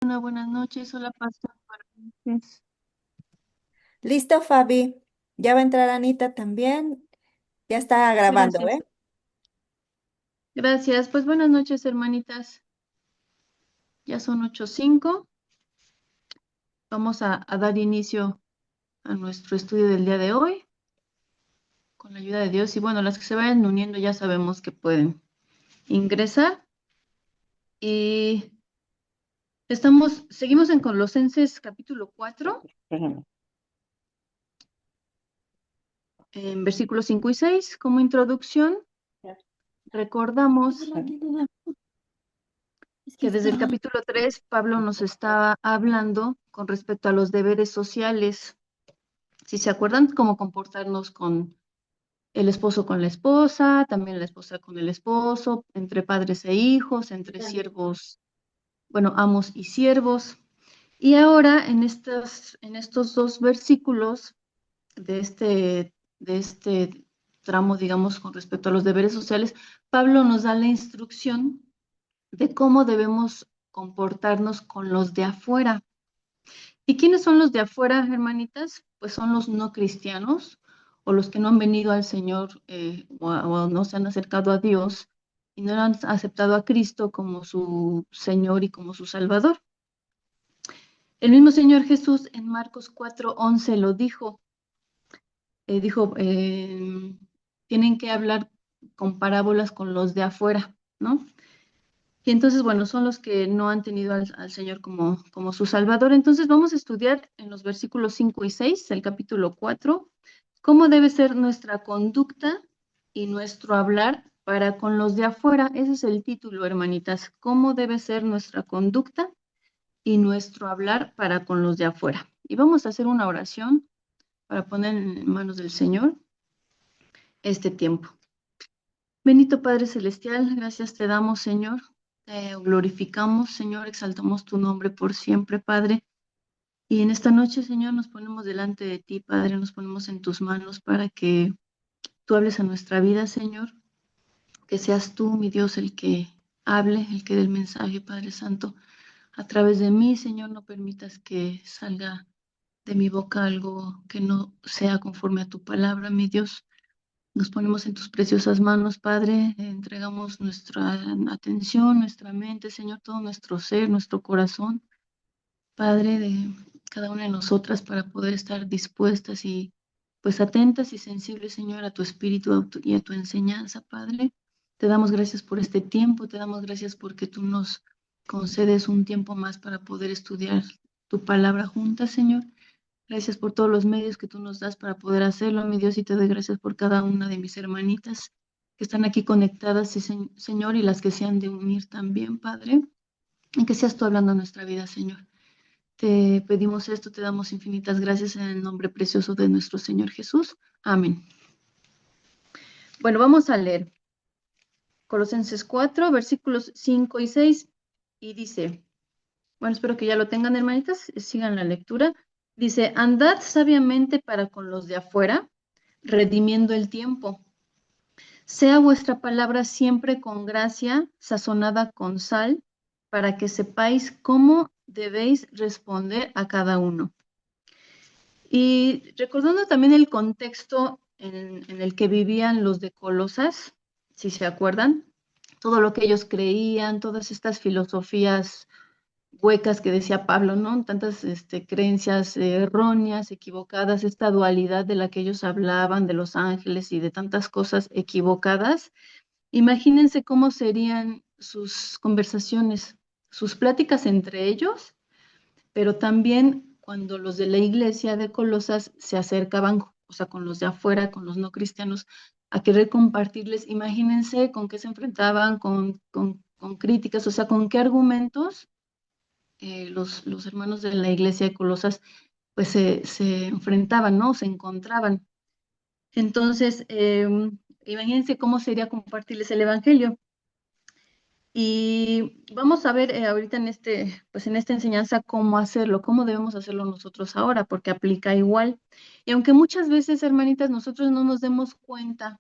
hermana, buenas noches. Hola, pastor. Buenas noches. Listo, Fabi. Ya va a entrar Anita también. Ya está grabando, Gracias. ¿eh? Gracias. Pues buenas noches, hermanitas. Ya son 8:05. Vamos a dar inicio a nuestro estudio del día de hoy con la ayuda de Dios. Y bueno, las que se vayan uniendo ya sabemos que pueden ingresar. Y seguimos en Colosenses capítulo 4, Espérame. en versículos 5 y 6. Como introducción, recordamos que desde el capítulo 3 Pablo nos estaba hablando con respecto a los deberes sociales. Si se acuerdan, cómo comportarnos con el esposo con la esposa, también la esposa con el esposo, entre padres e hijos, entre siervos, bueno, amos y siervos. Y ahora en estos dos versículos de este tramo, digamos, con respecto a los deberes sociales, Pablo nos da la instrucción de cómo debemos comportarnos con los de afuera. ¿Y quiénes son los de afuera, hermanitas? Pues son los no cristianos o los que no han venido al Señor o no se han acercado a Dios y no han aceptado a Cristo como su Señor y como su Salvador. El mismo Señor Jesús en Marcos 4:11 lo dijo. Dijo, tienen que hablar con parábolas con los de afuera, ¿no? Y entonces, bueno, son los que no han tenido al Señor como su Salvador. Entonces vamos a estudiar en los versículos 5 y 6 del capítulo 4 cómo debe ser nuestra conducta y nuestro hablar para con los de afuera. Ese es el título, hermanitas. ¿Cómo debe ser nuestra conducta y nuestro hablar para con los de afuera? Y vamos a hacer una oración para poner en manos del Señor este tiempo. Bendito Padre Celestial, gracias te damos, Señor. Te glorificamos, Señor, exaltamos tu nombre por siempre, Padre. Y en esta noche, Señor, nos ponemos delante de ti, Padre, nos ponemos en tus manos para que tú hables a nuestra vida, Señor. Que seas tú, mi Dios, el que hable, el que dé el mensaje, Padre Santo. A través de mí, Señor, no permitas que salga de mi boca algo que no sea conforme a tu palabra, mi Dios. Nos ponemos en tus preciosas manos, Padre. Entregamos nuestra atención, nuestra mente, Señor, todo nuestro ser, nuestro corazón, Padre, de cada una de nosotras para poder estar dispuestas y pues atentas y sensibles, Señor, a tu espíritu y a tu enseñanza, Padre. Te damos gracias por este tiempo, te damos gracias porque tú nos concedes un tiempo más para poder estudiar tu palabra juntas, Señor. Gracias por todos los medios que tú nos das para poder hacerlo, mi Dios, y te doy gracias por cada una de mis hermanitas que están aquí conectadas, y Señor, y las que se han de unir también, Padre, y que seas tú hablando a nuestra vida, Señor. Te pedimos esto, te damos infinitas gracias en el nombre precioso de nuestro Señor Jesús. Amén. Bueno, vamos a leer Colosenses 4, versículos 5 y 6, y dice, bueno, espero que ya lo tengan, hermanitas, sigan la lectura. Dice, andad sabiamente para con los de afuera, redimiendo el tiempo. Sea vuestra palabra siempre con gracia, sazonada con sal, para que sepáis cómo debéis responder a cada uno. Y recordando también el contexto en el que vivían los de Colosas, si se acuerdan, todo lo que ellos creían, todas estas filosofías huecas que decía Pablo, ¿no? Tantas creencias erróneas, equivocadas, esta dualidad de la que ellos hablaban, de los ángeles y de tantas cosas equivocadas. Imagínense cómo serían sus conversaciones, sus pláticas entre ellos, pero también cuando los de la iglesia de Colosas se acercaban, o sea, con los de afuera, con los no cristianos, a querer compartirles, imagínense con qué se enfrentaban, con críticas, o sea, con qué argumentos los hermanos de la iglesia de Colosas pues se enfrentaban, ¿no? Se encontraban. Entonces, imagínense cómo sería compartirles el evangelio. Y vamos a ver ahorita pues en esta enseñanza cómo hacerlo, cómo debemos hacerlo nosotros ahora, porque aplica igual. Y aunque muchas veces, hermanitas, nosotros no nos demos cuenta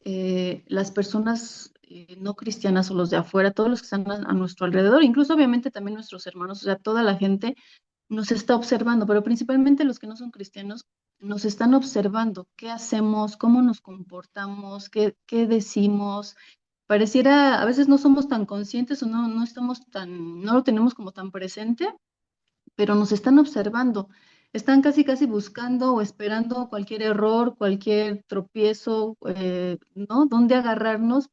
las personas no cristianas o los de afuera, todos los que están a nuestro alrededor, incluso obviamente también nuestros hermanos, o sea, toda la gente nos está observando, pero principalmente los que no son cristianos nos están observando qué hacemos, cómo nos comportamos, qué decimos. Pareciera, a veces no somos tan conscientes o no estamos tan, no lo tenemos como tan presente, pero nos están observando. Están casi, casi buscando o esperando cualquier error, cualquier tropiezo, ¿no? Dónde agarrarnos,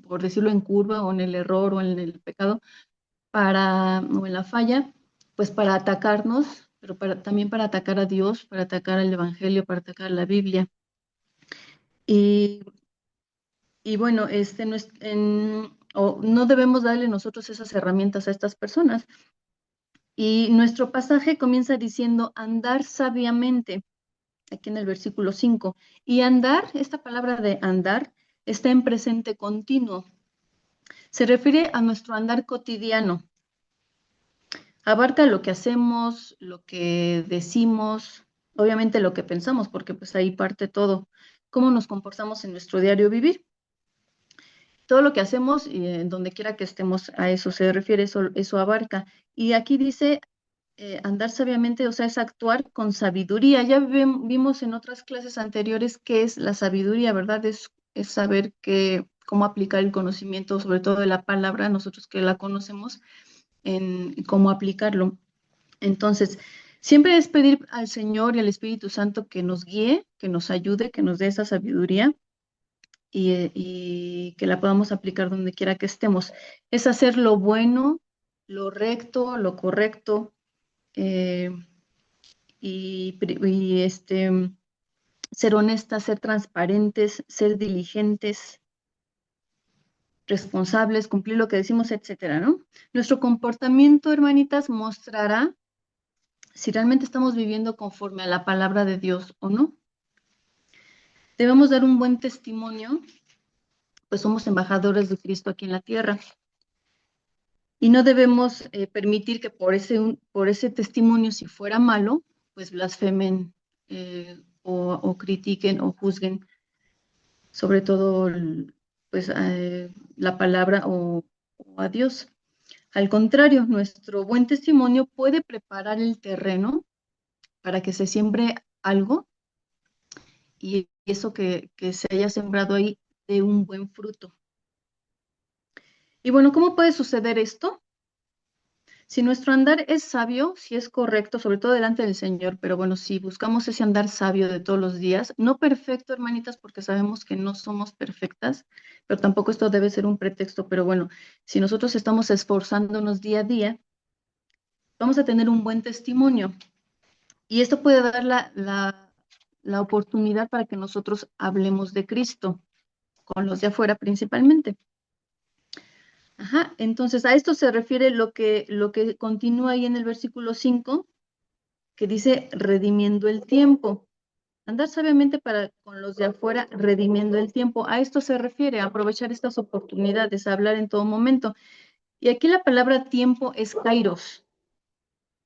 por decirlo en curva o en el error o en el pecado, o en la falla, pues para atacarnos, pero también para atacar a Dios, para atacar al Evangelio, para atacar a la Biblia. Y, y bueno, no debemos darle nosotros esas herramientas a estas personas. Y nuestro pasaje comienza diciendo andar sabiamente, aquí en el versículo 5. Y andar, esta palabra de andar, está en presente continuo. Se refiere a nuestro andar cotidiano. Abarca lo que hacemos, lo que decimos, obviamente lo que pensamos, porque pues ahí parte todo, cómo nos comportamos en nuestro diario vivir. Todo lo que hacemos y en donde quiera que estemos, a eso se refiere, eso abarca. Y aquí dice andar sabiamente, o sea, es actuar con sabiduría. Ya vimos en otras clases anteriores qué es la sabiduría, ¿verdad? Es saber cómo aplicar el conocimiento, sobre todo de la palabra, nosotros que la conocemos, en cómo aplicarlo. Entonces, siempre es pedir al Señor y al Espíritu Santo que nos guíe, que nos ayude, que nos dé esa sabiduría y que la podamos aplicar donde quiera que estemos. Es hacer lo bueno, lo recto, lo correcto, eh, y ser honestas, ser transparentes, ser diligentes, responsables, cumplir lo que decimos, etcétera, ¿no? Nuestro comportamiento, hermanitas, mostrará si realmente estamos viviendo conforme a la palabra de Dios o no. Debemos dar un buen testimonio, pues somos embajadores de Cristo aquí en la tierra. Y no debemos permitir que por ese testimonio, si fuera malo, pues blasfemen o critiquen o juzguen, sobre todo pues, la palabra o a Dios. Al contrario, nuestro buen testimonio puede preparar el terreno para que se siembre algo y eso que se haya sembrado ahí dé un buen fruto. Y bueno, ¿cómo puede suceder esto? Si nuestro andar es sabio, si es correcto, sobre todo delante del Señor, pero bueno, si buscamos ese andar sabio de todos los días, no perfecto, hermanitas, porque sabemos que no somos perfectas, pero tampoco esto debe ser un pretexto, pero bueno, si nosotros estamos esforzándonos día a día, vamos a tener un buen testimonio. Y esto puede dar la oportunidad para que nosotros hablemos de Cristo, con los de afuera principalmente. Ajá, entonces a esto se refiere lo que continúa ahí en el versículo 5, que dice redimiendo el tiempo. Andar sabiamente con los de afuera, redimiendo el tiempo. A esto se refiere, a aprovechar estas oportunidades, a hablar en todo momento. Y aquí la palabra tiempo es kairos.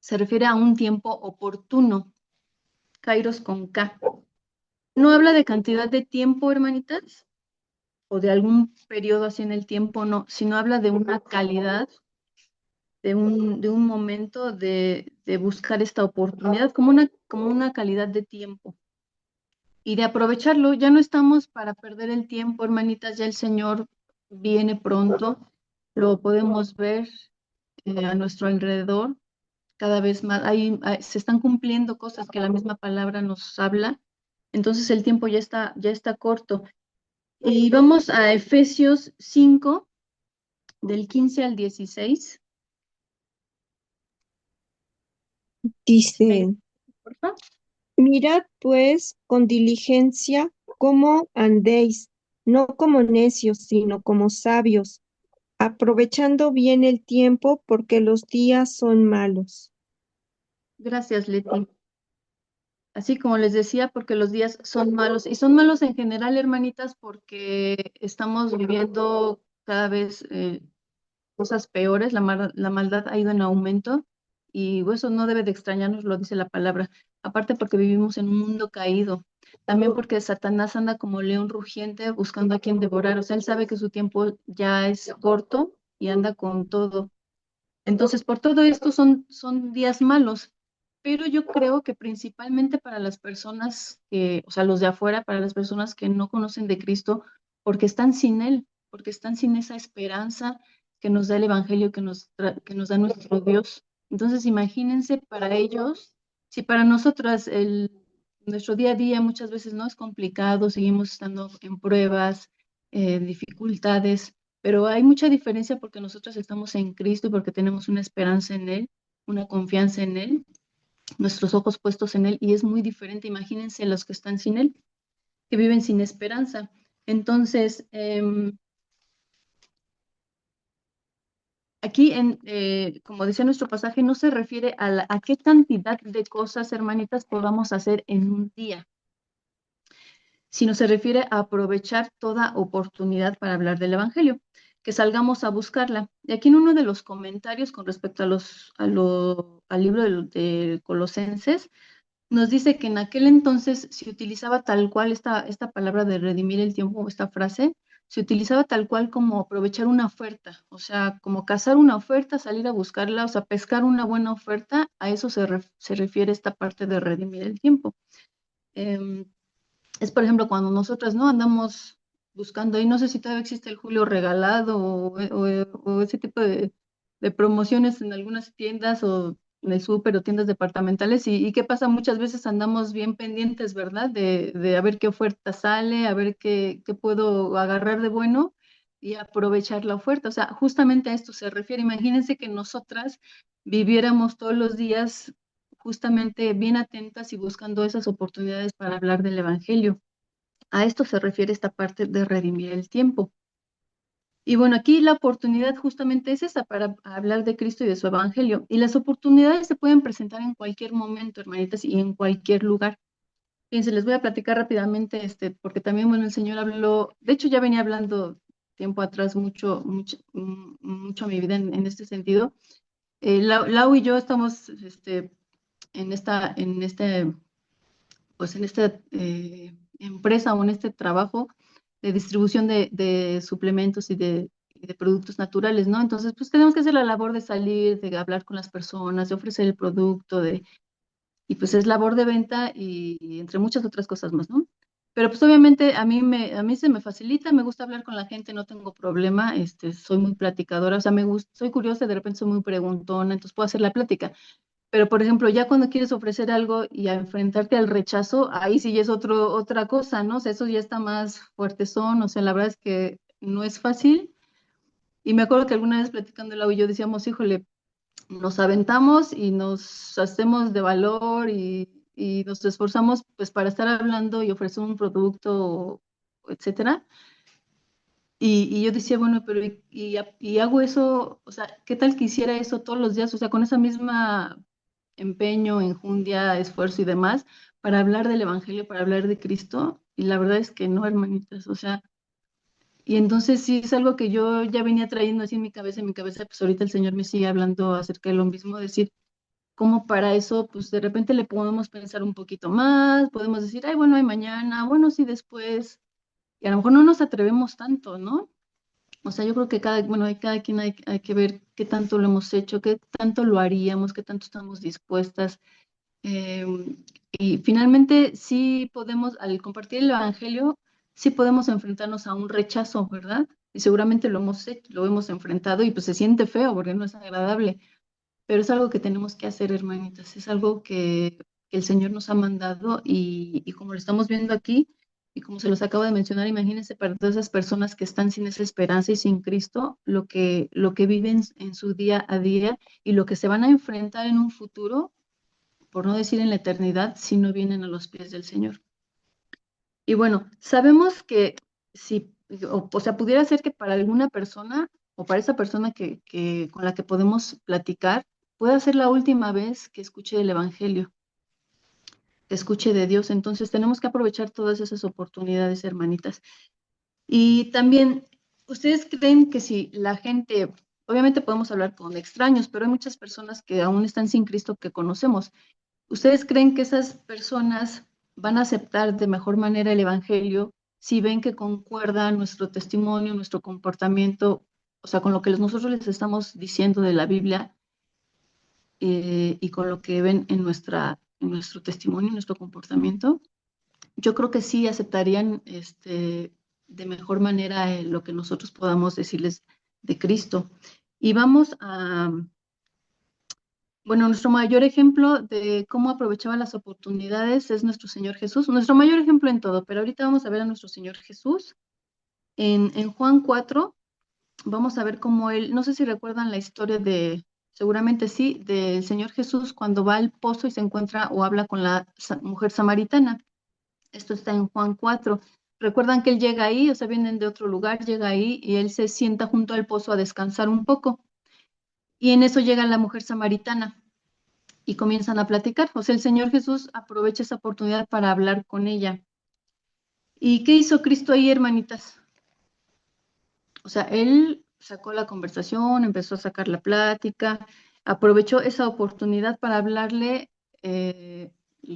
Se refiere a un tiempo oportuno. Kairos con K. No habla de cantidad de tiempo, hermanitas, o de algún periodo así en el tiempo, no, sino habla de una calidad, de un momento de buscar esta oportunidad como una calidad de tiempo y de aprovecharlo. Ya no estamos para perder el tiempo, hermanitas, ya el Señor viene pronto, lo podemos ver a nuestro alrededor cada vez más. Se están cumpliendo cosas que la misma palabra nos habla, entonces el tiempo ya está corto. Y vamos a Efesios 5, del 15 al 16. Dice, Por favor. mirad pues con diligencia cómo andéis, no como necios, sino como sabios, aprovechando bien el tiempo porque los días son malos. Gracias, Leti. Así como les decía, porque los días son malos, y son malos en general, hermanitas, porque estamos viviendo cada vez cosas peores, la maldad ha ido en aumento, y eso no debe de extrañarnos, lo dice la palabra, aparte porque vivimos en un mundo caído. también porque Satanás anda como león rugiente buscando a quien devorar, o sea, él sabe que su tiempo ya es corto y anda con todo. Entonces, por todo esto son días malos, pero yo creo que principalmente para las personas que, o sea, los de afuera, para las personas que no conocen de Cristo, porque están sin Él, porque están sin esa esperanza que nos da el Evangelio, que nos da nuestro Dios. Entonces, imagínense para ellos, si para nosotras nuestro día a día muchas veces no es complicado, seguimos estando en pruebas, dificultades, pero hay mucha diferencia porque nosotros estamos en Cristo y porque tenemos una esperanza en Él, una confianza en Él, nuestros ojos puestos en Él, y es muy diferente. Imagínense los que están sin Él, que viven sin esperanza. Entonces, aquí, como decía nuestro pasaje, no se refiere a qué cantidad de cosas, hermanitas, podamos hacer en un día, sino se refiere a aprovechar toda oportunidad para hablar del Evangelio, que salgamos a buscarla. Y aquí en uno de los comentarios con respecto al libro de Colosenses, nos dice que en aquel entonces se utilizaba tal cual esta palabra de redimir el tiempo, esta frase, se utilizaba tal cual como aprovechar una oferta, o sea, como cazar una oferta, salir a buscarla, o sea, pescar una buena oferta, a eso se refiere esta parte de redimir el tiempo. Em, es, por ejemplo, cuando nosotras no andamos buscando ahí, no sé si todavía existe el Julio regalado o ese tipo de promociones en algunas tiendas o en el súper o tiendas departamentales. Y qué pasa, muchas veces andamos bien pendientes, ¿verdad? De a ver qué oferta sale, a ver qué puedo agarrar de bueno y aprovechar la oferta. O sea, justamente a esto se refiere. Imagínense que nosotras viviéramos todos los días justamente bien atentas y buscando esas oportunidades para hablar del Evangelio. A esto se refiere esta parte de redimir el tiempo. Y bueno, aquí la oportunidad justamente es esa para hablar de Cristo y de su Evangelio. Y las oportunidades se pueden presentar en cualquier momento, hermanitas, y en cualquier lugar. Fíjense, les voy a platicar rápidamente, porque también, bueno, el Señor habló, de hecho ya venía hablando tiempo atrás mucho a mi vida en este sentido. Lau y yo estamos en esta empresa o en este trabajo de distribución de suplementos y de productos naturales, ¿no? Entonces, pues tenemos que hacer la labor de salir, de hablar con las personas, de ofrecer el producto, y pues es labor de venta y entre muchas otras cosas más, ¿no? Pero pues obviamente a mí se me facilita, me gusta hablar con la gente, no tengo problema, soy muy platicadora, o sea, soy curiosa, de repente soy muy preguntona, entonces puedo hacer la plática. Pero, por ejemplo, ya cuando quieres ofrecer algo y a enfrentarte al rechazo, ahí sí ya es otra cosa, ¿no? O sea, eso ya está más fuertezón, o sea, la verdad es que no es fácil. Y me acuerdo que alguna vez platicando y yo decíamos, híjole, nos aventamos y nos hacemos de valor y nos esforzamos pues para estar hablando y ofrecer un producto, etcétera. Y yo decía, bueno, pero y hago eso, o sea, ¿qué tal que hiciera eso todos los días? O sea, con esa misma empeño, enjundia, esfuerzo y demás para hablar del Evangelio, para hablar de Cristo. Y la verdad es que no, hermanitas, o sea, y entonces sí es algo que yo ya venía trayendo así en mi cabeza, pues ahorita el Señor me sigue hablando acerca de lo mismo, decir, cómo para eso, pues de repente le podemos pensar un poquito más, podemos decir, ay, bueno, hay mañana, bueno, sí, después, y a lo mejor no nos atrevemos tanto, ¿no? O sea, yo creo que cada quien hay que ver qué tanto lo hemos hecho, qué tanto lo haríamos, qué tanto estamos dispuestas. Eh, y finalmente, sí podemos, al compartir el Evangelio, sí podemos enfrentarnos a un rechazo, ¿verdad? Y seguramente lo hemos hecho, lo hemos enfrentado y pues se siente feo porque no es agradable, pero es algo que tenemos que hacer, hermanitas, es algo que el Señor nos ha mandado y como lo estamos viendo aquí y como se los acabo de mencionar, imagínense para todas esas personas que están sin esa esperanza y sin Cristo, lo que viven en su día a día y lo que se van a enfrentar en un futuro por no decir en la eternidad, si no vienen a los pies del Señor. Y bueno, sabemos que si, o sea, pudiera ser que para alguna persona o para esa persona con la que podemos platicar, pueda ser la última vez que escuche el Evangelio, que escuche de Dios. Entonces tenemos que aprovechar todas esas oportunidades, hermanitas. Y también, ¿ustedes creen que si la gente, obviamente podemos hablar con extraños, pero hay muchas personas que aún están sin Cristo que conocemos? ¿Ustedes creen que esas personas van a aceptar de mejor manera el Evangelio si ven que concuerda nuestro testimonio, nuestro comportamiento, o sea, con lo que nosotros les estamos diciendo de la Biblia y con lo que ven en nuestro testimonio, en nuestro comportamiento. Yo creo que sí aceptarían de mejor manera lo que nosotros podamos decirles de Cristo. Y vamos a, bueno, nuestro mayor ejemplo de cómo aprovechaba las oportunidades es nuestro Señor Jesús, nuestro mayor ejemplo en todo, pero ahorita vamos a ver a nuestro Señor Jesús. En Juan 4 vamos a ver cómo él, no sé si recuerdan la historia seguramente sí, del Señor Jesús cuando va al pozo y se encuentra o habla con la mujer samaritana. Esto está en Juan 4. Recuerdan que él llega ahí, o sea, vienen de otro lugar, llega ahí y él se sienta junto al pozo a descansar un poco. Y en eso llega la mujer samaritana y comienzan a platicar. O sea, el Señor Jesús aprovecha esa oportunidad para hablar con ella. ¿Y qué hizo Cristo ahí, hermanitas? O sea, él sacó la conversación, empezó a sacar la plática, aprovechó esa oportunidad para hablarle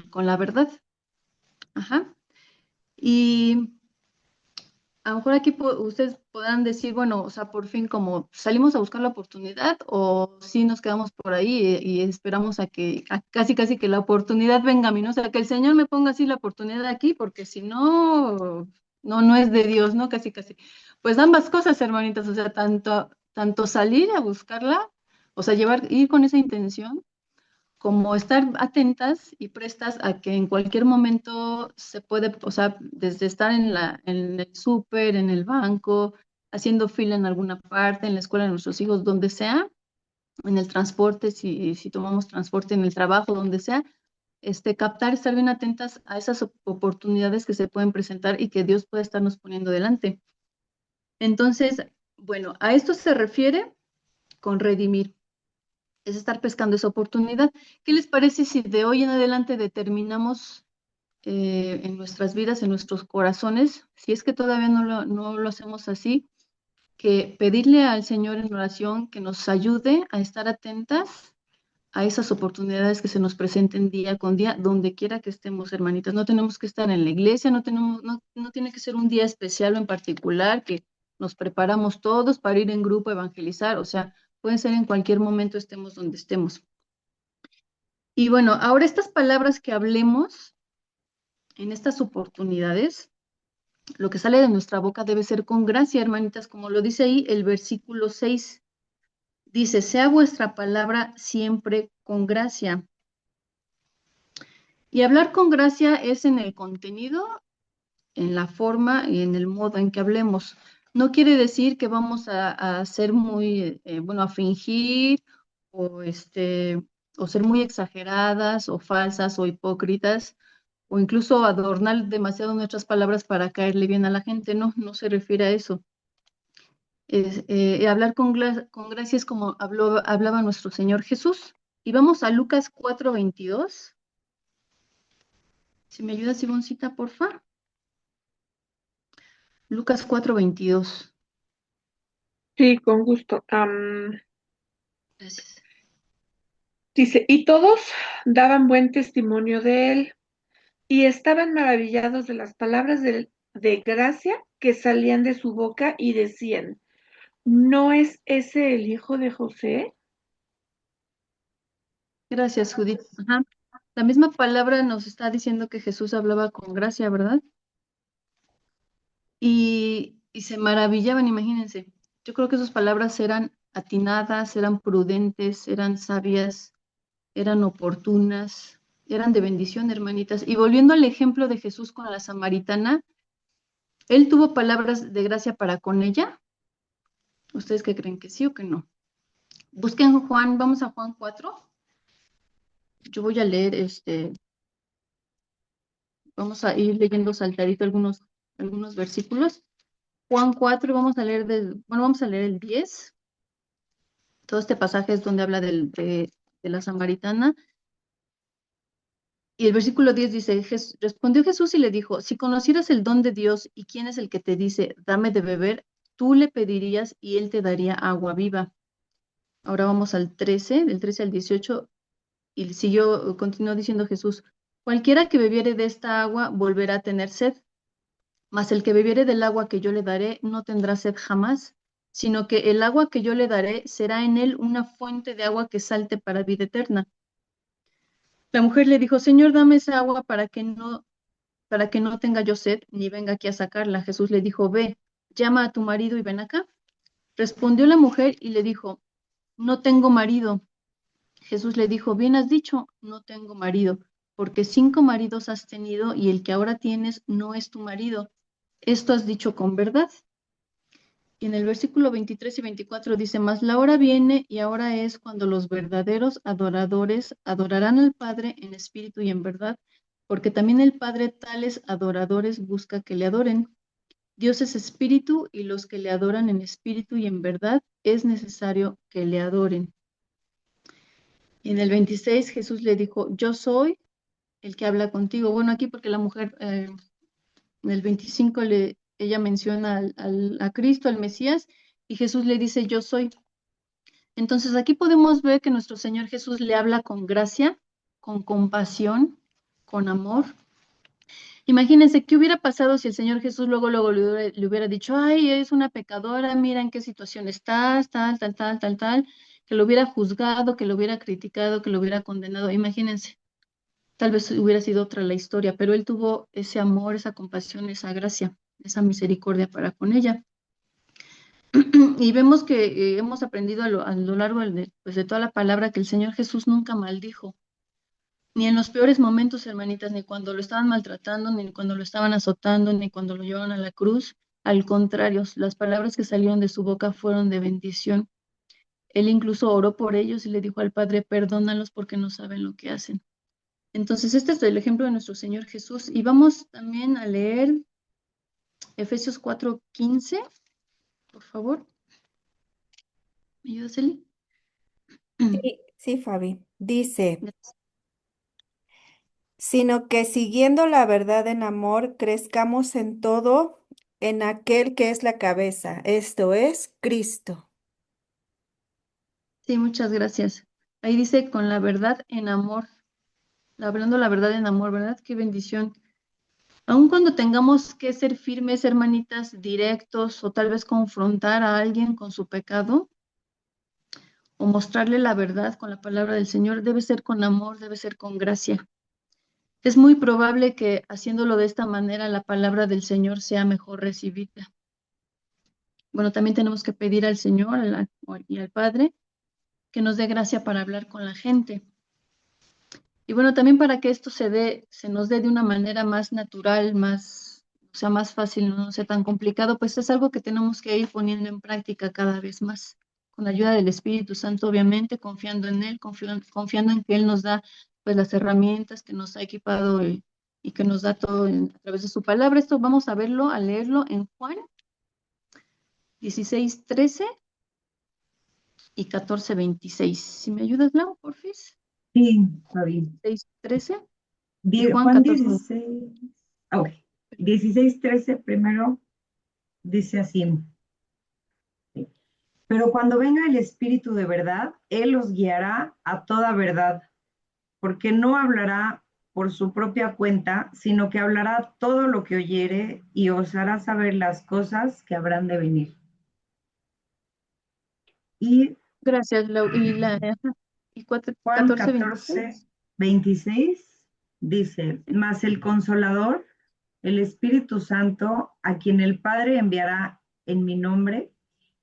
con la verdad. Ajá. Y a lo mejor aquí ustedes podrán decir, bueno, o sea, por fin como salimos a buscar la oportunidad o sí nos quedamos por ahí y esperamos a que casi casi que la oportunidad venga a mí, ¿no? O sea, que el Señor me ponga así la oportunidad aquí porque si no, no es de Dios, ¿no? Casi casi. Pues ambas cosas, hermanitas, o sea, tanto salir a buscarla, o sea, ir con esa intención como estar atentas y prestas a que en cualquier momento se puede, o sea, desde estar en el súper, en el banco, haciendo fila en alguna parte, en la escuela de nuestros hijos, donde sea, en el transporte, si tomamos transporte en el trabajo, donde sea, captar, estar bien atentas a esas oportunidades que se pueden presentar y que Dios puede estarnos poniendo delante. Entonces, bueno, a esto se refiere con redimir, es estar pescando esa oportunidad. ¿Qué les parece si de hoy en adelante determinamos en nuestras vidas, en nuestros corazones, si es que todavía no lo hacemos así, que pedirle al Señor en oración que nos ayude a estar atentas a esas oportunidades que se nos presenten día con día, donde quiera que estemos, hermanitas? No tenemos que estar en la iglesia, no tiene que ser un día especial o en particular que nos preparamos todos para ir en grupo a evangelizar, o sea, puede ser en cualquier momento estemos donde estemos. Y bueno, ahora estas palabras que hablemos en estas oportunidades, lo que sale de nuestra boca debe ser con gracia, hermanitas, como lo dice ahí el versículo 6. Dice, sea vuestra palabra siempre con gracia. Y hablar con gracia es en el contenido, en la forma y en el modo en que hablemos. No quiere decir que vamos a ser muy, bueno, a fingir o, o ser muy exageradas o falsas o hipócritas o incluso adornar demasiado nuestras palabras para caerle bien a la gente. No se refiere a eso. Hablar con gracia es como hablaba nuestro Señor Jesús. Y vamos a Lucas 4:22. Si me ayudas, Ivoncita, porfa. Lucas 4:22. Sí, con gusto. Gracias. Dice, y todos daban buen testimonio de él y estaban maravillados de las palabras de gracia que salían de su boca y decían, ¿no es ese el hijo de José? Gracias, Judith. Ajá. La misma palabra nos está diciendo que Jesús hablaba con gracia, ¿verdad? Y se maravillaban, imagínense. Yo creo que sus palabras eran atinadas, eran prudentes, eran sabias, eran oportunas, eran de bendición, hermanitas. Y volviendo al ejemplo de Jesús con la samaritana, él tuvo palabras de gracia para con ella. ¿Ustedes qué creen, que sí o que no? Busquen Juan, vamos a Juan 4. Yo voy a leer vamos a ir leyendo saltadito algunos versículos. Juan 4, vamos a leer el 10. Todo este pasaje es donde habla de la samaritana. Y el versículo 10 dice, respondió Jesús y le dijo, si conocieras el don de Dios y quién es el que te dice, dame de beber, tú le pedirías y él te daría agua viva. Ahora vamos al 13, del 13 al 18, y continuó diciendo Jesús, Cualquiera que bebiere de esta agua volverá a tener sed, mas el que bebiere del agua que yo le daré no tendrá sed jamás, sino que el agua que yo le daré será en él una fuente de agua que salte para vida eterna. La mujer le dijo, Señor, dame esa agua para que no tenga yo sed, ni venga aquí a sacarla. Jesús le dijo, ve, llama a tu marido y ven acá. Respondió la mujer y le dijo, no tengo marido. Jesús le dijo, bien has dicho, no tengo marido, porque 5 maridos has tenido y el que ahora tienes no es tu marido. Esto has dicho con verdad. Y en el versículo 23 y 24 dice, mas la hora viene y ahora es cuando los verdaderos adoradores adorarán al Padre en espíritu y en verdad, porque también el Padre tales adoradores busca que le adoren. Dios es espíritu y los que le adoran en espíritu y en verdad es necesario que le adoren. Y en el 26 Jesús le dijo, yo soy el que habla contigo. Bueno, aquí porque la mujer en el 25 ella menciona a Cristo, al Mesías, y Jesús le dice, yo soy. Entonces aquí podemos ver que nuestro Señor Jesús le habla con gracia, con compasión, con amor. Imagínense qué hubiera pasado si el Señor Jesús luego le hubiera dicho, ay, es una pecadora, mira en qué situación estás, tal, que lo hubiera juzgado, que lo hubiera criticado, que lo hubiera condenado. Imagínense, tal vez hubiera sido otra la historia, pero él tuvo ese amor, esa compasión, esa gracia, esa misericordia para con ella. Y vemos que hemos aprendido a lo largo pues, de toda la palabra que el Señor Jesús nunca maldijo, ni en los peores momentos, hermanitas, ni cuando lo estaban maltratando, ni cuando lo estaban azotando, ni cuando lo llevaban a la cruz. Al contrario, las palabras que salieron de su boca fueron de bendición. Él incluso oró por ellos y le dijo al Padre, perdónalos porque no saben lo que hacen. Entonces, este es el ejemplo de nuestro Señor Jesús. Y vamos también a leer Efesios 4:15, por favor. ¿Me ayudas, Eli? Sí, sí, Fabi. Dice, sino que siguiendo la verdad en amor, crezcamos en todo en aquel que es la cabeza, esto es Cristo. Sí, muchas gracias. Ahí dice con la verdad en amor, hablando la verdad en amor, ¿verdad? Qué bendición. Aun cuando tengamos que ser firmes, hermanitas, directos o tal vez confrontar a alguien con su pecado o mostrarle la verdad con la palabra del Señor, debe ser con amor, debe ser con gracia. Es muy probable que haciéndolo de esta manera la palabra del Señor sea mejor recibida. Bueno, también tenemos que pedir al Señor y al Padre que nos dé gracia para hablar con la gente. Y bueno, también para que esto se nos dé de una manera más natural, o sea, más fácil, no sea tan complicado, pues es algo que tenemos que ir poniendo en práctica cada vez más, con la ayuda del Espíritu Santo, obviamente, confiando en Él, confiando en que Él nos da pues las herramientas que nos ha equipado y que nos da todo a través de su palabra. Esto vamos a verlo, a leerlo en Juan 16:13 y 14:26. Si me ayudas, Lau, porfis. Sí, Fabi. 16:13 y Juan Juan 14. 16, ok, 16:13 primero dice así, pero cuando venga el Espíritu de verdad, Él los guiará a toda verdad, porque no hablará por su propia cuenta, sino que hablará todo lo que oyere y os hará saber las cosas que habrán de venir. Y Gracias, Lau. Y Juan 14, 14, 26. 26 dice, mas el Consolador, el Espíritu Santo, a quien el Padre enviará en mi nombre,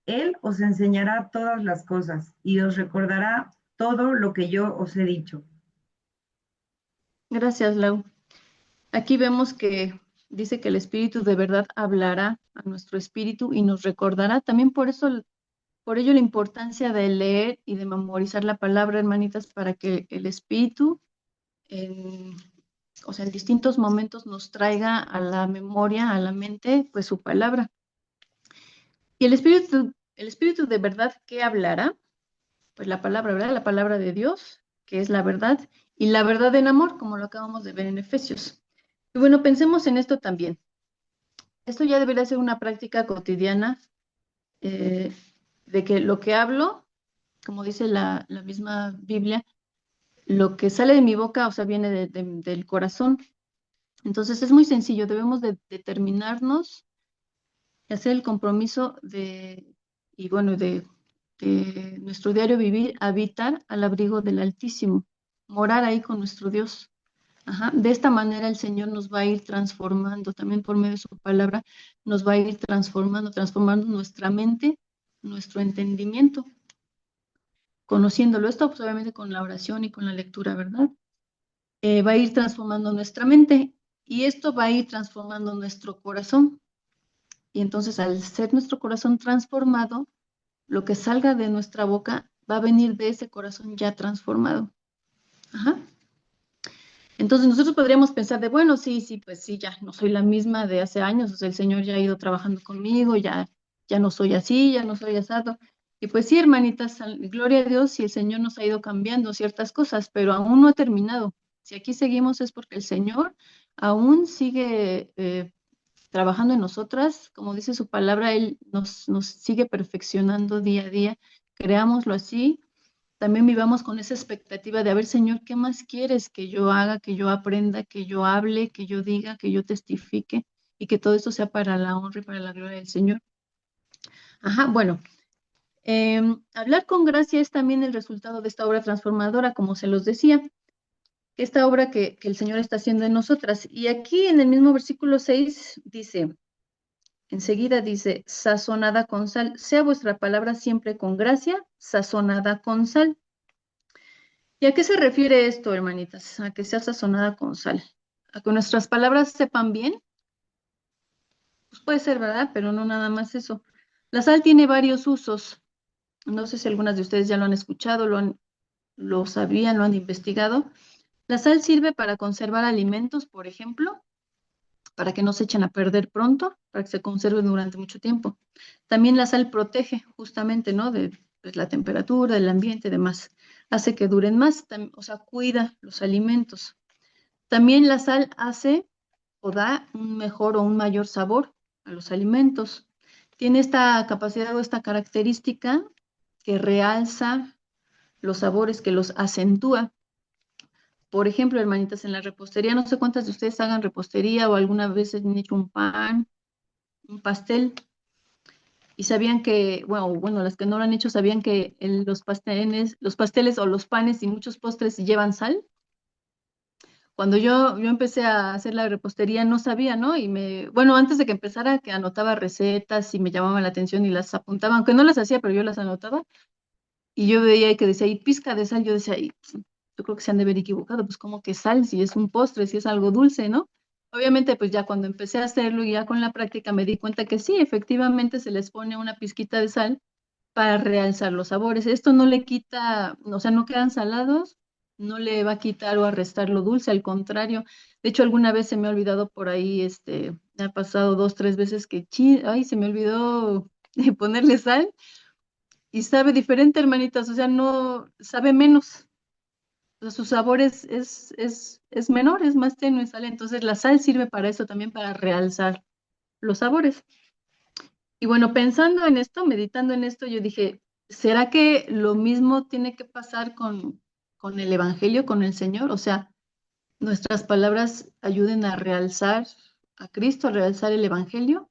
Él os enseñará todas las cosas y os recordará todo lo que yo os he dicho. Gracias, Lau. Aquí vemos que dice que el Espíritu de verdad hablará a nuestro espíritu y nos recordará. También por ello la importancia de leer y de memorizar la palabra, hermanitas, para que el Espíritu, o sea, en distintos momentos nos traiga a la memoria, a la mente, pues su palabra. Y el Espíritu de verdad, ¿qué hablará? Pues la palabra, ¿verdad? La palabra de Dios, que es la verdad, y la verdad en amor, como lo acabamos de ver en Efesios. Y bueno, pensemos en esto también. Esto ya debería ser una práctica cotidiana de que lo que hablo, como dice la misma Biblia, lo que sale de mi boca, o sea, viene del corazón. Entonces es muy sencillo, debemos de determinarnos y hacer el compromiso y bueno, de nuestro diario vivir, habitar al abrigo del Altísimo, morar ahí con nuestro Dios. Ajá. De esta manera el Señor nos va a ir transformando, también por medio de su palabra, nos va a ir transformando nuestra mente, nuestro entendimiento, conociéndolo. Esto pues, obviamente con la oración y con la lectura, ¿verdad? Va a ir transformando nuestra mente y esto va a ir transformando nuestro corazón. Y entonces al ser nuestro corazón transformado, lo que salga de nuestra boca va a venir de ese corazón ya transformado. Ajá. Entonces nosotros podríamos pensar de, bueno, sí, sí, pues sí, ya no soy la misma de hace años, o sea, el Señor ya ha ido trabajando conmigo, ya no soy así, ya no soy asado. Y pues sí, hermanitas, gloria a Dios, si el Señor nos ha ido cambiando ciertas cosas, pero aún no ha terminado. Si aquí seguimos es porque el Señor aún sigue trabajando en nosotras, como dice su palabra, Él nos sigue perfeccionando día a día. Creámoslo así, también vivamos con esa expectativa de, a ver, Señor, ¿qué más quieres que yo haga, que yo aprenda, que yo hable, que yo diga, que yo testifique y que todo esto sea para la honra y para la gloria del Señor? Ajá, bueno, hablar con gracia es también el resultado de esta obra transformadora, como se los decía, esta obra que el Señor está haciendo en nosotras. Y aquí en el mismo versículo 6 dice, enseguida dice, sazonada con sal, sea vuestra palabra siempre con gracia, sazonada con sal. ¿Y a qué se refiere esto, hermanitas? A que sea sazonada con sal. A que nuestras palabras sepan bien, pues puede ser, ¿verdad? Pero no nada más eso. La sal tiene varios usos. No sé si algunas de ustedes ya lo han escuchado, lo sabían, lo han investigado. La sal sirve para conservar alimentos, por ejemplo, para que no se echen a perder pronto, para que se conserven durante mucho tiempo. También la sal protege justamente, ¿no? De pues, la temperatura, del ambiente y demás. Hace que duren más, o sea, cuida los alimentos. También la sal hace o da un mejor o un mayor sabor a los alimentos. Tiene esta capacidad o esta característica que realza los sabores, que los acentúa. Por ejemplo, hermanitas, en la repostería, no sé cuántas de ustedes hagan repostería o alguna vez han hecho un pan, un pastel, y sabían que, bueno, las que no lo han hecho sabían que los pasteles o los panes y muchos postres llevan sal. Cuando yo empecé a hacer la repostería no sabía, ¿no? Bueno, antes de que empezara, que anotaba recetas y me llamaban la atención y las apuntaba, aunque no las hacía, pero yo las anotaba. Y yo veía que decía, y pizca de sal, yo decía, yo creo que se han de haber equivocado, pues como que sal, si es un postre, si es algo dulce, ¿no? Obviamente, pues ya cuando empecé a hacerlo y ya con la práctica me di cuenta que sí, efectivamente se les pone una pizquita de sal para realzar los sabores. Esto no le quita, o sea, no quedan salados, no le va a quitar o a restar lo dulce, al contrario. De hecho, alguna vez se me ha olvidado por ahí, me ha pasado 2, 3 veces que, ay, se me olvidó ponerle sal y sabe diferente, hermanitas, o sea, no, sabe menos. O sea, su sabor es menor, es más tenue, sale. Entonces, la sal sirve para eso también, para realzar los sabores. Y bueno, pensando en esto, meditando en esto, yo dije, ¿será que lo mismo tiene que pasar con el Evangelio, con el Señor? O sea, nuestras palabras ayuden a realzar a Cristo, a realzar el Evangelio.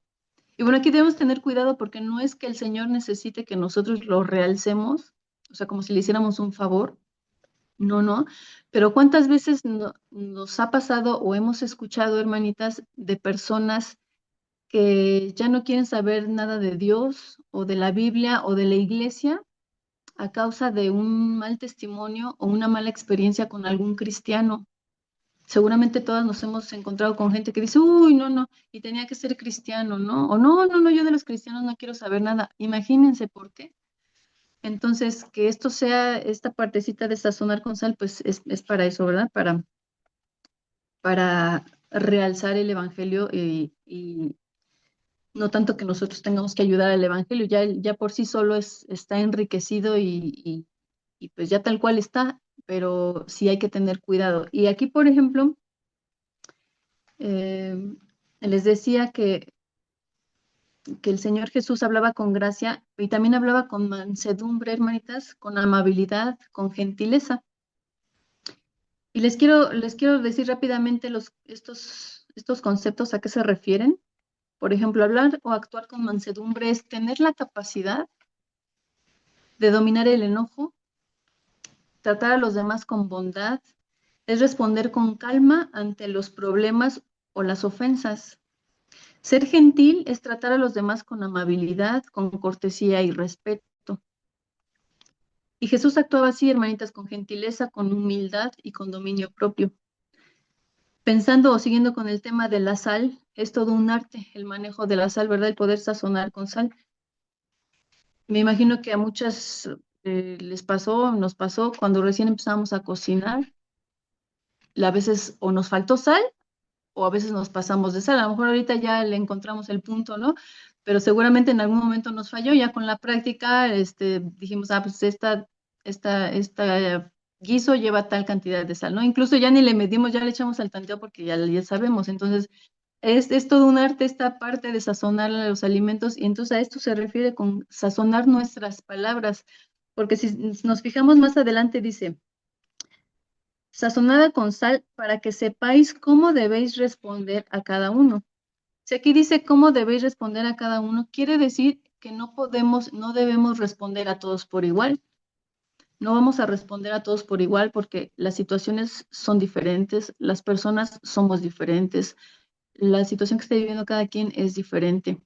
Y bueno, aquí debemos tener cuidado porque no es que el Señor necesite que nosotros lo realcemos, o sea, como si le hiciéramos un favor. No, no. Pero ¿cuántas veces nos ha pasado o hemos escuchado, hermanitas, de personas que ya no quieren saber nada de Dios o de la Biblia o de la iglesia a causa de un mal testimonio o una mala experiencia con algún cristiano? Seguramente todas nos hemos encontrado con gente que dice, uy, no, no, y tenía que ser cristiano, ¿no? O no, no, no, yo de los cristianos no quiero saber nada. Imagínense por qué. Entonces, que esto sea esta partecita de sazonar con sal, pues es para eso, ¿verdad? Para realzar el evangelio y no tanto que nosotros tengamos que ayudar al evangelio, ya por sí solo está enriquecido y pues ya tal cual está, pero sí hay que tener cuidado. Y aquí, por ejemplo, eh, les decía que el Señor Jesús hablaba con gracia y también hablaba con mansedumbre, hermanitas, con amabilidad, con gentileza. Y les quiero decir rápidamente estos conceptos a qué se refieren. Por ejemplo, hablar o actuar con mansedumbre es tener la capacidad de dominar el enojo, tratar a los demás con bondad, es responder con calma ante los problemas o las ofensas. Ser gentil es tratar a los demás con amabilidad, con cortesía y respeto. Y Jesús actuaba así, hermanitas, con gentileza, con humildad y con dominio propio. Pensando o siguiendo con el tema de la sal, es todo un arte, el manejo de la sal, ¿verdad? El poder sazonar con sal. Me imagino que a muchas les pasó, nos pasó cuando recién empezamos a cocinar, a veces o nos faltó sal o a veces nos pasamos de sal. A lo mejor ahorita ya le encontramos el punto, ¿no? Pero seguramente en algún momento nos falló, ya con la práctica, dijimos, pues esta guiso lleva tal cantidad de sal, ¿no? Incluso ya ni le medimos, ya le echamos al tanteo porque ya sabemos. Entonces, es todo un arte esta parte de sazonar los alimentos y entonces a esto se refiere con sazonar nuestras palabras, porque si nos fijamos más adelante dice, sazonada con sal para que sepáis cómo debéis responder a cada uno. Si aquí dice cómo debéis responder a cada uno, quiere decir que no debemos responder a todos por igual. No vamos a responder a todos por igual porque las situaciones son diferentes, las personas somos diferentes, la situación que esté viviendo cada quien es diferente.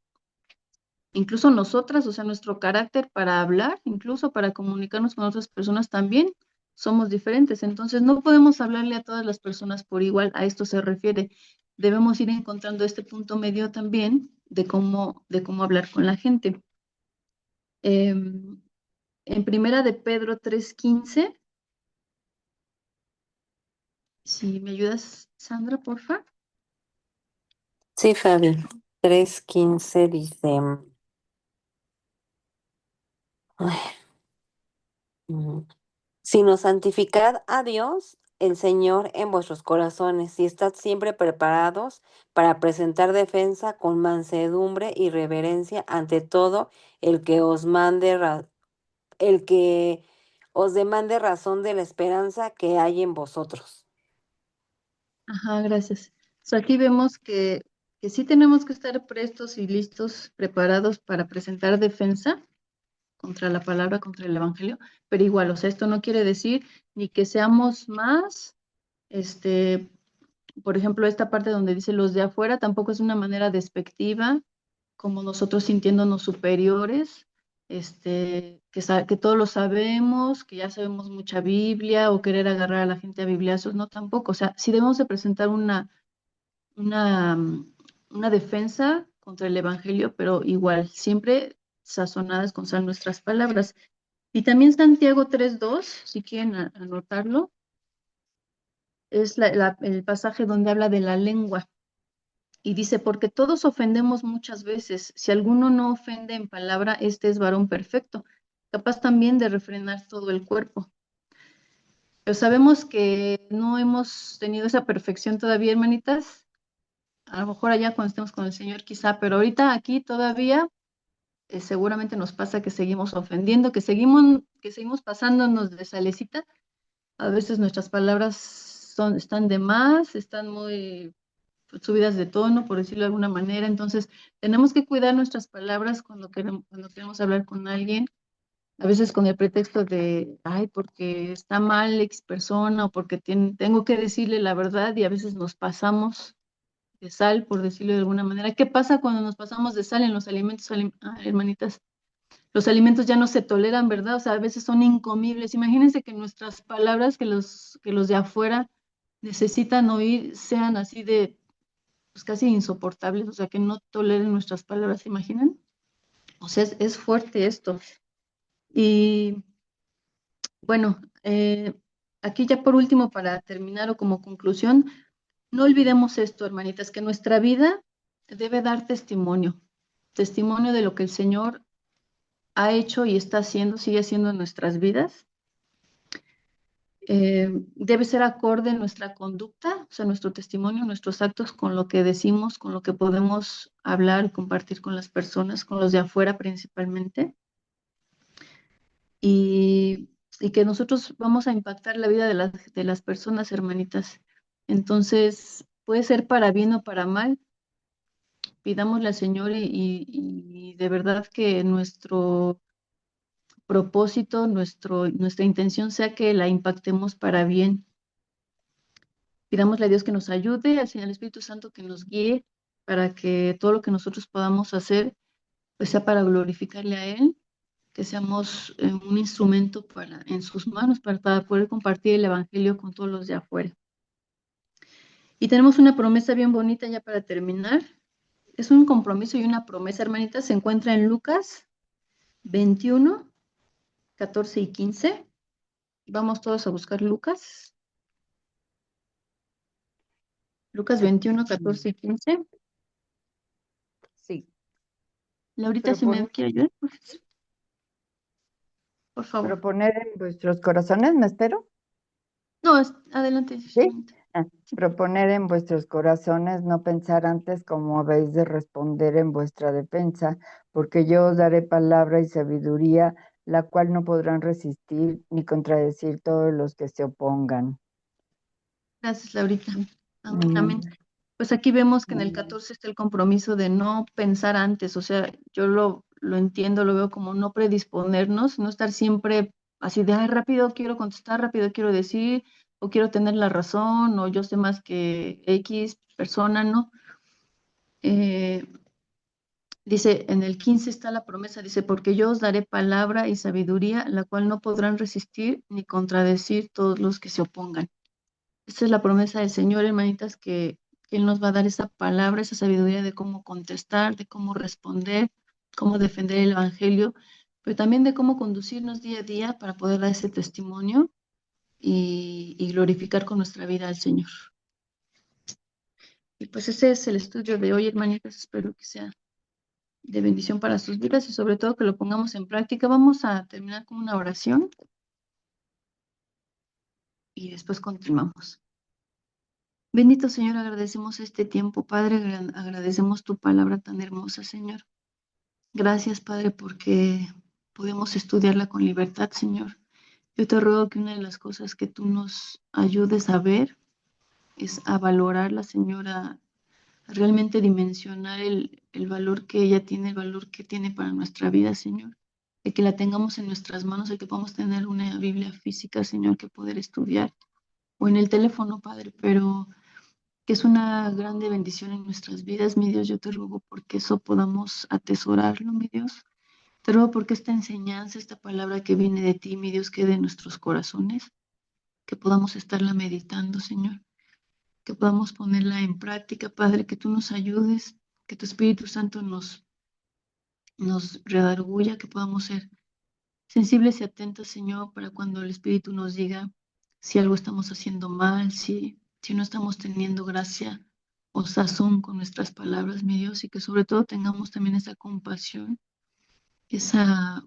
Incluso nosotras, o sea, nuestro carácter para hablar, incluso para comunicarnos con otras personas también somos diferentes. Entonces, no podemos hablarle a todas las personas por igual. A esto se refiere. Debemos ir encontrando este punto medio también de cómo hablar con la gente. En primera de Pedro 3:15, si me ayudas, Sandra, porfa. Sí, Fabi. 3:15 dice, ay, mm, sino santificad a Dios, el Señor, en vuestros corazones, y estad siempre preparados para presentar defensa con mansedumbre y reverencia ante todo el que os mande el que os demande razón de la esperanza que hay en vosotros. Ajá, gracias. So, aquí vemos que sí tenemos que estar prestos y listos, preparados para presentar defensa contra la palabra, contra el evangelio, pero igual, o sea, esto no quiere decir ni que seamos más, por ejemplo, esta parte donde dice los de afuera, tampoco es una manera despectiva, como nosotros sintiéndonos superiores, que todos lo sabemos, que ya sabemos mucha Biblia, o querer agarrar a la gente a bibliazos, no tampoco, o sea, sí debemos de presentar una, mm, una defensa contra el evangelio, pero igual, siempre sazonadas con sal nuestras palabras. Y también Santiago 3:2, si quieren anotarlo, es el pasaje donde habla de la lengua. Y dice, porque todos ofendemos muchas veces. Si alguno no ofende en palabra, este es varón perfecto, capaz también de refrenar todo el cuerpo. Pero sabemos que no hemos tenido esa perfección todavía, hermanitas. A lo mejor allá cuando estemos con el Señor quizá, pero ahorita aquí todavía seguramente nos pasa que seguimos ofendiendo, que seguimos pasándonos de salecita. A veces nuestras palabras están de más, están muy subidas de tono, por decirlo de alguna manera. Entonces, tenemos que cuidar nuestras palabras cuando queremos hablar con alguien. A veces con el pretexto de, ay, porque está mal X persona o porque tengo que decirle la verdad y a veces nos pasamos de sal, por decirlo de alguna manera. ¿Qué pasa cuando nos pasamos de sal en los alimentos, hermanitas? Los alimentos ya no se toleran, ¿verdad? O sea, a veces son incomibles. Imagínense que nuestras palabras, que los de afuera necesitan oír, sean así de, pues casi insoportables, o sea, que no toleren nuestras palabras, ¿se imaginan? O sea, es fuerte esto. Y bueno, aquí ya por último, para terminar o como conclusión, no olvidemos esto, hermanitas, que nuestra vida debe dar testimonio de lo que el Señor ha hecho y está haciendo, sigue haciendo en nuestras vidas. Debe ser acorde nuestra conducta, o sea, nuestro testimonio, nuestros actos con lo que decimos, con lo que podemos hablar y compartir con las personas, con los de afuera principalmente. Y y que nosotros vamos a impactar la vida de las personas, hermanitas. Entonces, puede ser para bien o para mal. Pidámosle al Señor y de verdad que nuestro propósito, nuestra intención sea que la impactemos para bien. Pidámosle a Dios que nos ayude, al Señor Espíritu Santo que nos guíe para que todo lo que nosotros podamos hacer pues sea para glorificarle a Él, que seamos un instrumento en sus manos para poder compartir el Evangelio con todos los de afuera. Y tenemos una promesa bien bonita ya para terminar. Es un compromiso y una promesa, hermanitas. Se encuentra en Lucas 21, 14 y 15. Vamos todos a buscar Lucas. Lucas 21, 14 y 15. Sí, Laurita, si me quiere ayudar, por favor. proponer en vuestros corazones, ¿me espero? No, adelante, Sí. hermanita. Proponer en vuestros corazones no pensar antes como habéis de responder en vuestra defensa, porque yo os daré palabra y sabiduría, la cual no podrán resistir ni contradecir todos los que se opongan. Gracias, Laurita. Amén, amén. Pues aquí vemos que en el 14 está el compromiso de no pensar antes, o sea, yo lo entiendo, lo veo como no predisponernos, no estar siempre así de, ay, rápido quiero contestar, rápido quiero decir, o quiero tener la razón, o yo sé más que X persona, ¿no? Eh, Dice, en el 15 está la promesa, dice, porque yo os daré palabra y sabiduría, la cual no podrán resistir ni contradecir todos los que se opongan. Esta es la promesa del Señor, hermanitas, que Él nos va a dar esa palabra, esa sabiduría de cómo contestar, de cómo responder, cómo defender el Evangelio, pero también de cómo conducirnos día a día para poder dar ese testimonio y glorificar con nuestra vida al Señor. Y pues ese es el estudio de hoy, hermanitas. Espero que sea de bendición para sus vidas y sobre todo que lo pongamos en práctica. Vamos a terminar con una oración y después continuamos. Bendito Señor, agradecemos este tiempo, Padre, agradecemos tu palabra tan hermosa, Señor. Gracias, Padre, porque podemos estudiarla con libertad, Señor. Yo te ruego que una de las cosas que tú nos ayudes a ver es a valorarla, Señor, a realmente dimensionar el valor que ella tiene, el valor que tiene para nuestra vida, Señor. De que la tengamos en nuestras manos, de que podamos tener una Biblia física, Señor, que poder estudiar, o en el teléfono, Padre, pero que es una grande bendición en nuestras vidas, mi Dios. Yo te ruego porque eso podamos atesorarlo, mi Dios. Te ruego porque esta enseñanza, esta palabra que viene de ti, mi Dios, quede en nuestros corazones, que podamos estarla meditando, Señor, que podamos ponerla en práctica, Padre, que tú nos ayudes, que tu Espíritu Santo nos redarguya, que podamos ser sensibles y atentos, Señor, para cuando el Espíritu nos diga si algo estamos haciendo mal, si no estamos teniendo gracia o sazón con nuestras palabras, mi Dios, y que sobre todo tengamos también esa compasión, esa,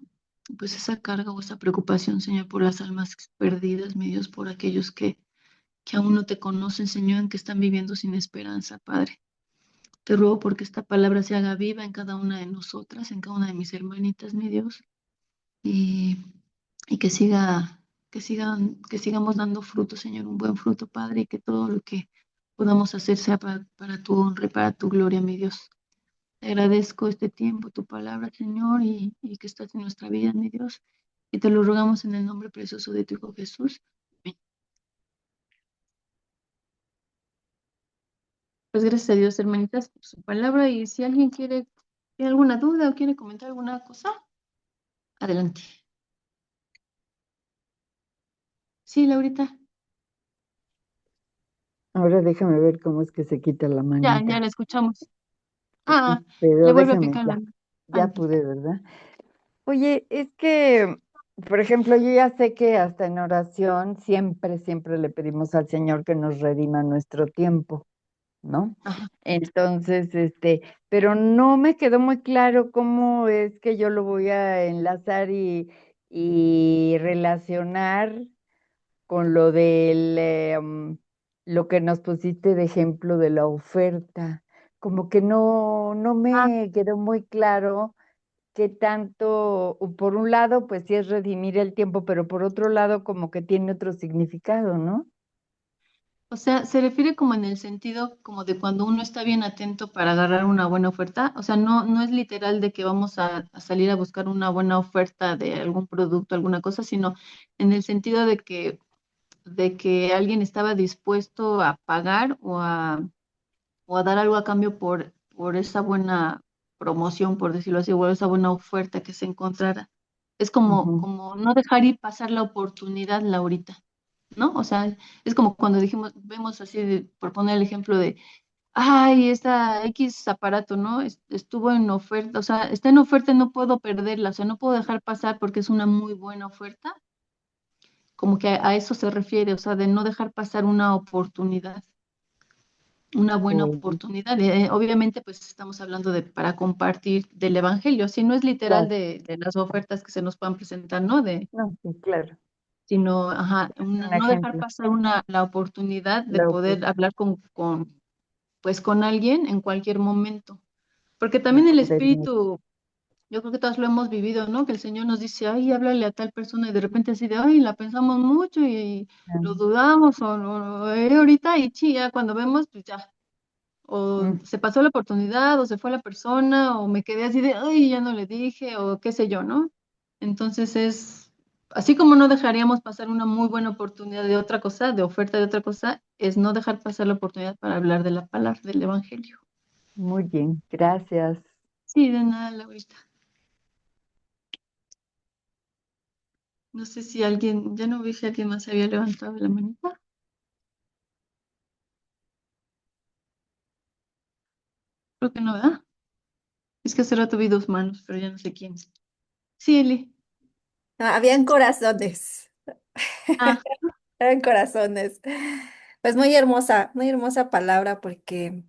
pues esa carga o esa preocupación, Señor, por las almas perdidas, mi Dios, por aquellos que aún no te conocen, Señor, que están viviendo sin esperanza, Padre. Te ruego porque esta palabra se haga viva en cada una de nosotras, en cada una de mis hermanitas, mi Dios, y, y que sigamos dando fruto, Señor, un buen fruto, Padre, y que todo lo que podamos hacer sea para tu honra y para tu gloria, mi Dios. Te agradezco este tiempo, tu palabra, Señor, y que estás en nuestra vida, mi Dios. Y te lo rogamos en el nombre precioso de tu Hijo Jesús. Amén. Pues gracias a Dios, hermanitas, por su palabra. Y si alguien tiene alguna duda o quiere comentar alguna cosa, adelante. Sí, Laurita. Ahora déjame ver cómo es que se quita la Ya manita. la escuchamos. Ah, le Pero vuelve a déjame, picar la. ya pude, ¿verdad? Oye, es que, por ejemplo, yo ya sé que hasta en oración siempre le pedimos al Señor que nos redima nuestro tiempo, ¿no? Ajá. Entonces, pero no me quedó muy claro cómo es que yo lo voy a enlazar y relacionar con lo lo que nos pusiste de ejemplo de la oferta. Como que no Ah, me quedó muy claro qué tanto, por un lado, pues sí es redimir el tiempo, pero por otro lado, como que tiene otro significado, ¿no? O sea, se refiere como en el sentido como de cuando uno está bien atento para agarrar una buena oferta. O sea, no es literal de que vamos a salir a buscar una buena oferta de algún producto, alguna cosa, sino en el sentido de que alguien estaba dispuesto a pagar o a dar algo a cambio por esa buena promoción, por decirlo así, o esa buena oferta que se encontrara. Es como, Ujú. como no dejar ir pasar la oportunidad, Laurita, ¿no? O sea, es como cuando dijimos, vemos así, por poner el ejemplo de, ay, esta X aparato, ¿no? Estuvo en oferta, o sea, está en oferta y no puedo perderla, o sea, no puedo dejar pasar porque es una muy buena oferta, como que a eso se refiere, o sea, de no dejar pasar una oportunidad, una buena Sí, oportunidad. Obviamente, pues estamos hablando de para compartir del evangelio, si no es literal claro. de las ofertas que se nos puedan presentar, ¿no? No, sí, claro. Sino, ajá, Un no dejar ejemplo. pasar la oportunidad de La poder oportunidad hablar pues con alguien en cualquier momento. Porque también el de venir. espíritu, yo creo que todos lo hemos vivido, ¿no? Que el Señor nos dice, ay, háblale a tal persona y de repente así de, ay, la pensamos mucho y lo dudamos o ahorita y sí, ya cuando vemos, pues ya, o Mm, se pasó la oportunidad o se fue la persona o me quedé así de, ay, ya no le dije o qué sé yo, ¿no? Entonces es, así como no dejaríamos pasar una muy buena oportunidad de otra cosa, de oferta de otra cosa, es no dejar pasar la oportunidad para hablar de la palabra, del Evangelio. muy bien, gracias. Sí, de nada, Laurita. No sé si alguien, ya no vi si alguien más había levantado la manita. Creo que no, ¿verdad? Es que hace rato vi dos manos, pero ya no sé quién. Sí, Eli. Habían corazones. Ah, Eran corazones. Pues muy hermosa palabra porque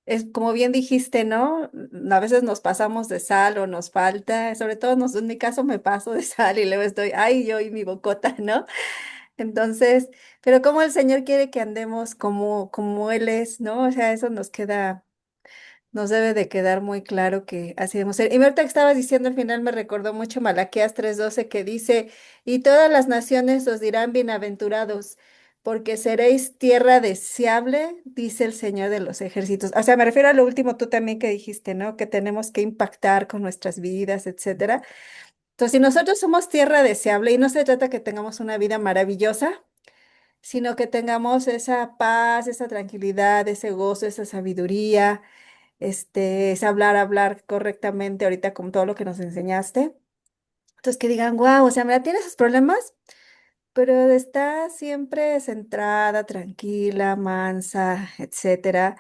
es como bien dijiste, ¿no? A veces nos pasamos de sal o nos falta, sobre todo en mi caso me paso de sal y luego estoy, ay, yo y mi bocota, ¿no? Entonces, pero como el Señor quiere que andemos como Él es, ¿no? O sea, eso nos debe de quedar muy claro que así debemos ser. Y ahorita que estabas diciendo al final me recordó mucho Malaquías 3:12 que dice, y todas las naciones os dirán bienaventurados, porque seréis tierra deseable, dice el Señor de los ejércitos. O sea, me refiero a lo último tú también que dijiste, ¿no? Que tenemos que impactar con nuestras vidas, etcétera. Entonces, si nosotros somos tierra deseable, y no se trata que tengamos una vida maravillosa, sino que tengamos esa paz, esa tranquilidad, ese gozo, esa sabiduría, es hablar correctamente ahorita con todo lo que nos enseñaste. Entonces que digan, wow, o sea, mira, tiene sus problemas, pero está siempre centrada, tranquila, mansa, etcétera,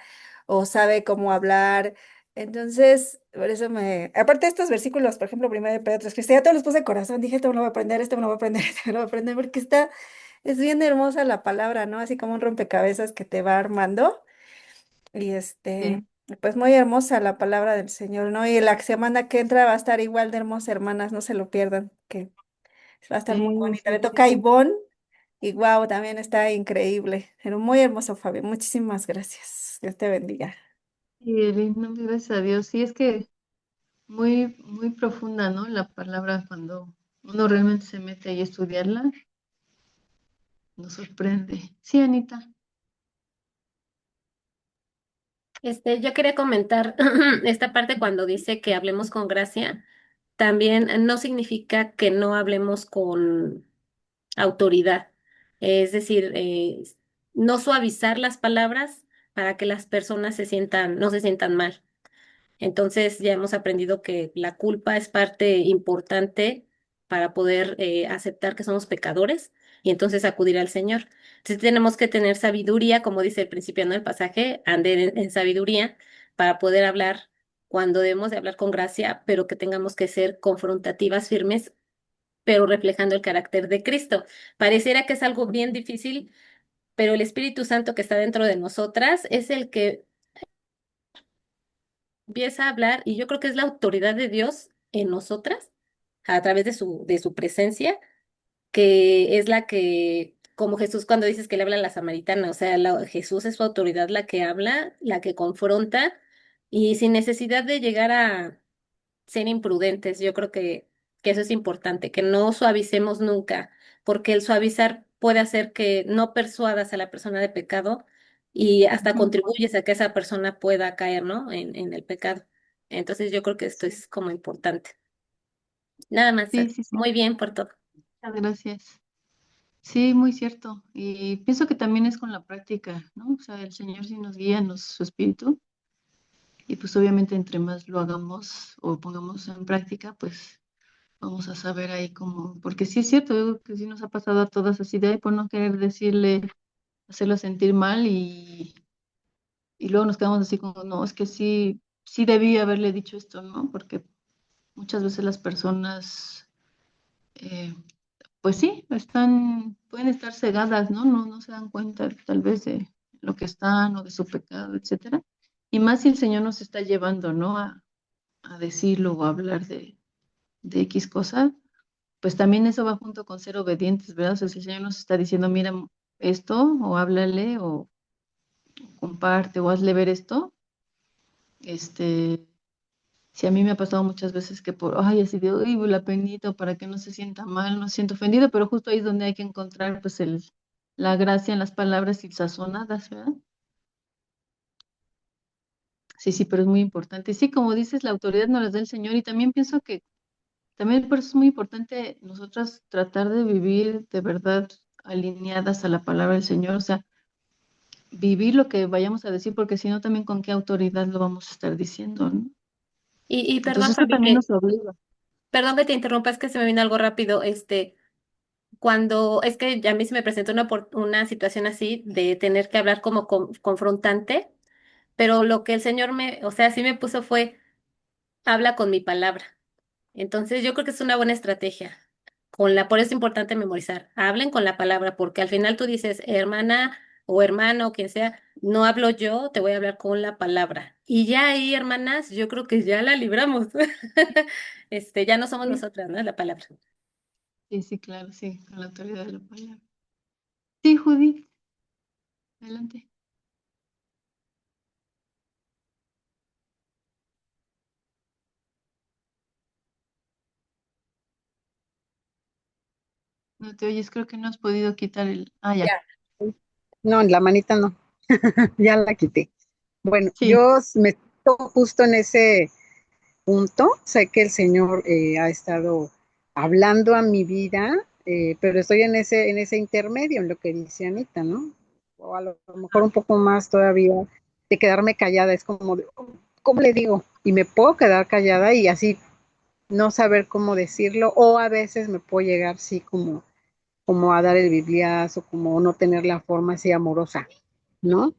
o sabe cómo hablar. Entonces, por eso aparte de estos versículos, por ejemplo, primero de Pedro 3, que ya todos los puse de corazón, dije, esto me lo voy a aprender, esto me lo voy a aprender, esto me lo voy a aprender, porque es bien hermosa la palabra, ¿no? Así como un rompecabezas que te va armando. Y sí. pues muy hermosa la palabra del Señor, ¿no? Y la semana que entra va a estar igual de hermosa, hermanas, no se lo pierdan, que va a estar muy Sí, bonita. sí, Le sí, toca a sí. Ivonne y wow, también está increíble. Pero muy hermoso, Fabio. Muchísimas gracias. Dios te bendiga. Sí, Eli, no, gracias a Dios. Sí, es que muy, muy profunda, ¿no? La palabra cuando uno realmente se mete ahí a estudiarla, nos sorprende. Sí, Anita. Yo quería comentar esta parte cuando dice que hablemos con gracia, también no significa que no hablemos con autoridad. Es decir, no suavizar las palabras para que las personas no se sientan mal. Entonces ya hemos aprendido que la culpa es parte importante para poder aceptar que somos pecadores y entonces acudir al Señor. Entonces tenemos que tener sabiduría, como dice el principio, ¿no? El pasaje, anden en sabiduría para poder hablar cuando debemos de hablar con gracia, pero que tengamos que ser confrontativas, firmes, pero reflejando el carácter de Cristo. Pareciera que es algo bien difícil, pero el Espíritu Santo que está dentro de nosotras es el que empieza a hablar y yo creo que es la autoridad de Dios en nosotras a través de su presencia, que es la que, como Jesús cuando dices que le habla a la samaritana, o sea, Jesús es su autoridad la que habla, la que confronta y sin necesidad de llegar a ser imprudentes. Yo creo que eso es importante, que no suavicemos nunca, porque el suavizar puede hacer que no persuadas a la persona de pecado y hasta Ujú. contribuyes a que esa persona pueda caer, ¿no? En el pecado. Entonces yo creo que esto es como importante. Nada más, Sí, sí, sí. muy bien por todo. Muchas gracias. Sí, muy cierto. Y pienso que también es con la práctica, ¿no? O sea, el Señor sí nos guía, su espíritu, y pues obviamente entre más lo hagamos o pongamos en práctica, pues vamos a saber ahí cómo, porque sí es cierto, yo creo que sí nos ha pasado a todas así de ahí por no querer decirle, hacerlo sentir mal y luego nos quedamos así como, no, es que sí, sí debí haberle dicho esto, ¿no? Porque muchas veces las personas, eh, pues sí, pueden estar cegadas, ¿no? No se dan cuenta tal vez de lo que están o de su pecado, etcétera. Y más si el Señor nos está llevando, ¿no? A decirlo o a hablar de X cosa, pues también eso va junto con ser obedientes, ¿verdad? O sea, si el Señor nos está diciendo, mira esto, o háblale, o comparte, o hazle ver esto, este, si a mí me ha pasado muchas veces que ay, así de, uy, la penita, o para que no se sienta mal, no se sienta ofendido, pero justo ahí es donde hay que encontrar, pues, la gracia en las palabras y sazonadas, ¿verdad? Sí, sí, pero es muy importante. Y sí, como dices, la autoridad nos la da el Señor, y también pienso que también por eso es muy importante nosotras tratar de vivir de verdad alineadas a la palabra del Señor, o sea, vivir lo que vayamos a decir, porque si no, también con qué autoridad lo vamos a estar diciendo, ¿no? Y perdón, Entonces, eso Fabi, también nos obliga. perdón que te interrumpa, es que se me vino algo rápido. Cuando es que a mí se me presentó una situación así de tener que hablar como confrontante, pero lo que el Señor o sea, sí me puso fue, habla con mi palabra. Entonces yo creo que es una buena estrategia. Por eso es importante memorizar. Hablen con la palabra, porque al final tú dices, hermana o hermano, o quien sea, no hablo yo, te voy a hablar con la palabra. Y ya ahí, hermanas, yo creo que ya la libramos. Ya no somos Sí, nosotras, ¿no? La palabra. sí, sí, claro, sí, con la autoridad de la palabra. Sí, Judith, adelante. No te oyes, creo que no has podido quitar el... Ah, ya. Ya. No, la manita no, ya la quité. Bueno, Sí, me estoy justo en ese punto. Sé que el Señor ha estado hablando a mi vida, pero estoy en ese intermedio, en lo que dice Anita, ¿no? O a lo mejor un poco más todavía de quedarme callada. Es como, ¿cómo le digo? Y me puedo quedar callada y así no saber cómo decirlo, o a veces me puedo llegar, sí, como a dar el bibliazo, como no tener la forma así amorosa, ¿no?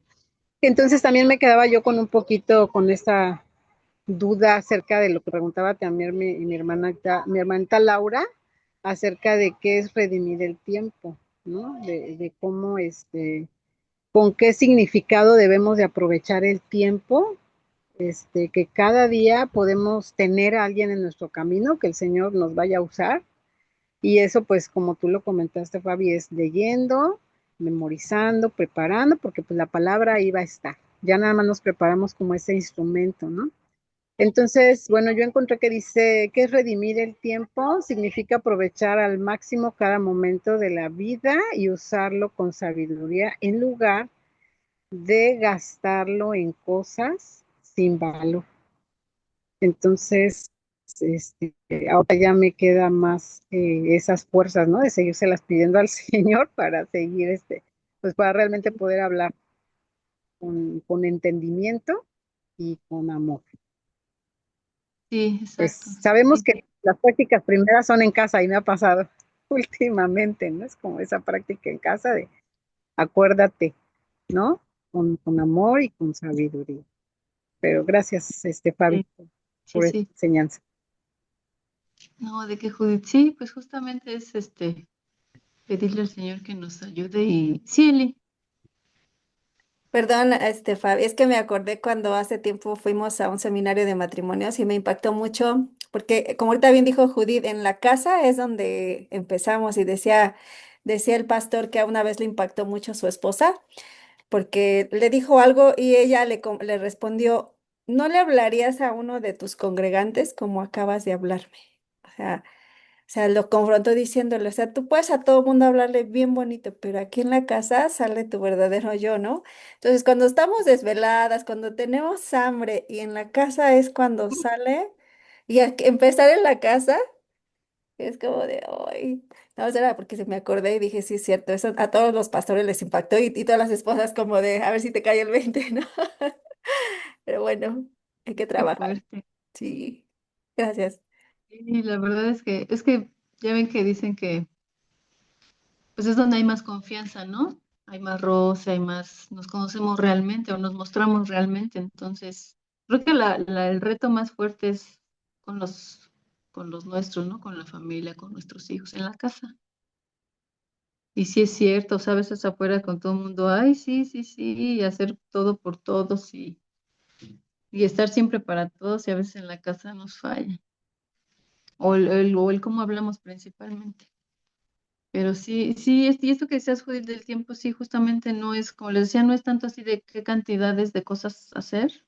Entonces también me quedaba yo con un poquito, con esta duda acerca de lo que preguntaba también mi hermanita Laura, acerca de qué es redimir el tiempo, ¿no? De cómo, con qué significado debemos de aprovechar el tiempo, que cada día podemos tener a alguien en nuestro camino, que el Señor nos vaya a usar, y eso, pues, como tú lo comentaste, Fabi, es leyendo, memorizando, preparando, porque pues la palabra ahí va a estar. Ya nada más nos preparamos como ese instrumento, ¿no? Entonces, bueno, yo encontré que dice que es redimir el tiempo, significa aprovechar al máximo cada momento de la vida y usarlo con sabiduría en lugar de gastarlo en cosas sin valor. Entonces, este, ahora ya me queda más esas fuerzas, ¿no? De seguírselas pidiendo al Señor para seguir, pues para realmente poder hablar con entendimiento y con amor. sí, Pues exacto. sabemos Sí, que las prácticas primeras son en casa y me ha pasado últimamente, ¿no? Es como esa práctica en casa de acuérdate, ¿no? Con amor y con sabiduría. Pero gracias, Fabi, sí, sí, por esta sí. enseñanza. No, de que Judith, sí, pues justamente es pedirle al Señor que nos ayude y sí, Eli. Perdón, Fabi, es que me acordé cuando hace tiempo fuimos a un seminario de matrimonios y me impactó mucho, porque como ahorita bien dijo Judith, en la casa es donde empezamos y decía el pastor que a una vez le impactó mucho su esposa, porque le dijo algo y ella le respondió, no le hablarías a uno de tus congregantes como acabas de hablarme. O sea, lo confrontó diciéndole, o sea, tú puedes a todo mundo hablarle bien bonito, pero aquí en la casa sale tu verdadero yo, ¿no? Entonces, cuando estamos desveladas, cuando tenemos hambre y en la casa es cuando sale, y empezar en la casa es como de, ay, no, será porque se me acordé y dije, sí, es cierto, eso a todos los pastores les impactó y todas las esposas como de, a ver si te cae el 20, ¿no? Pero bueno, hay que Qué trabajar. fuerte. Sí, gracias. Y la verdad es que ya ven que dicen que pues es donde hay más confianza, ¿no? Hay más roce, hay más, nos conocemos realmente o nos mostramos realmente. Entonces, creo que el reto más fuerte es con los nuestros, ¿no? Con la familia, con nuestros hijos en la casa. Y sí es cierto, sabes, es afuera con todo el mundo, ay, sí, sí, sí, y hacer todo por todos y estar siempre para todos y a veces en la casa nos falla. O el cómo hablamos principalmente. Pero sí, sí, y esto que decías, Judith, del tiempo, sí, justamente no es, como les decía, no es tanto así de qué cantidades de cosas hacer,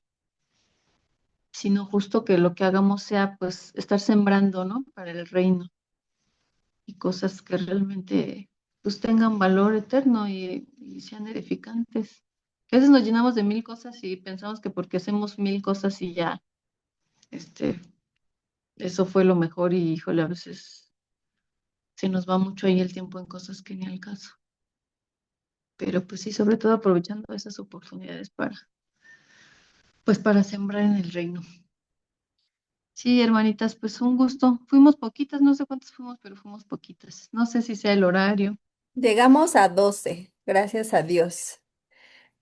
sino justo que lo que hagamos sea, pues, estar sembrando, ¿no? Para el reino y cosas que realmente, pues, tengan valor eterno y sean edificantes. Que a veces nos llenamos de mil cosas y pensamos que porque hacemos mil cosas y ya, este, eso fue lo mejor y, híjole, a veces se nos va mucho ahí el tiempo en cosas que ni al caso. Pero pues sí, sobre todo aprovechando esas oportunidades pues para sembrar en el reino. Sí, hermanitas, pues un gusto. Fuimos poquitas, no sé cuántas fuimos, pero fuimos poquitas. No sé si sea el horario. Llegamos a 12, gracias a Dios.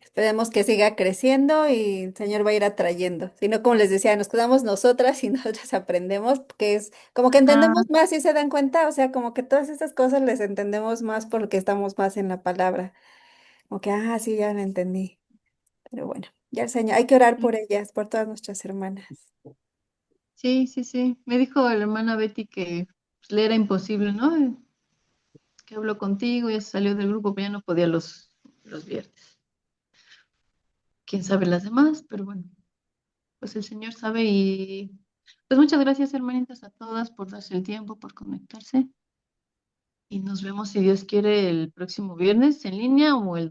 Esperemos que siga creciendo y el Señor va a ir atrayendo. Si no, como les decía, nos quedamos nosotras y nosotras aprendemos, que es como que Ah, entendemos más si se dan cuenta, o sea, como que todas estas cosas les entendemos más porque estamos más en la palabra. Como que, sí, ya lo entendí. Pero bueno, ya el Señor, hay que orar por ellas, por todas nuestras hermanas. sí, sí, sí. Me dijo la hermana Betty que pues, le era imposible, ¿no? Que habló contigo, ya se salió del grupo, pero ya no podía los viernes. Quién sabe las demás, pero bueno, pues el Señor sabe y pues muchas gracias, hermanitas, a todas por darse el tiempo, por conectarse. Y nos vemos, si Dios quiere, el próximo viernes en línea o el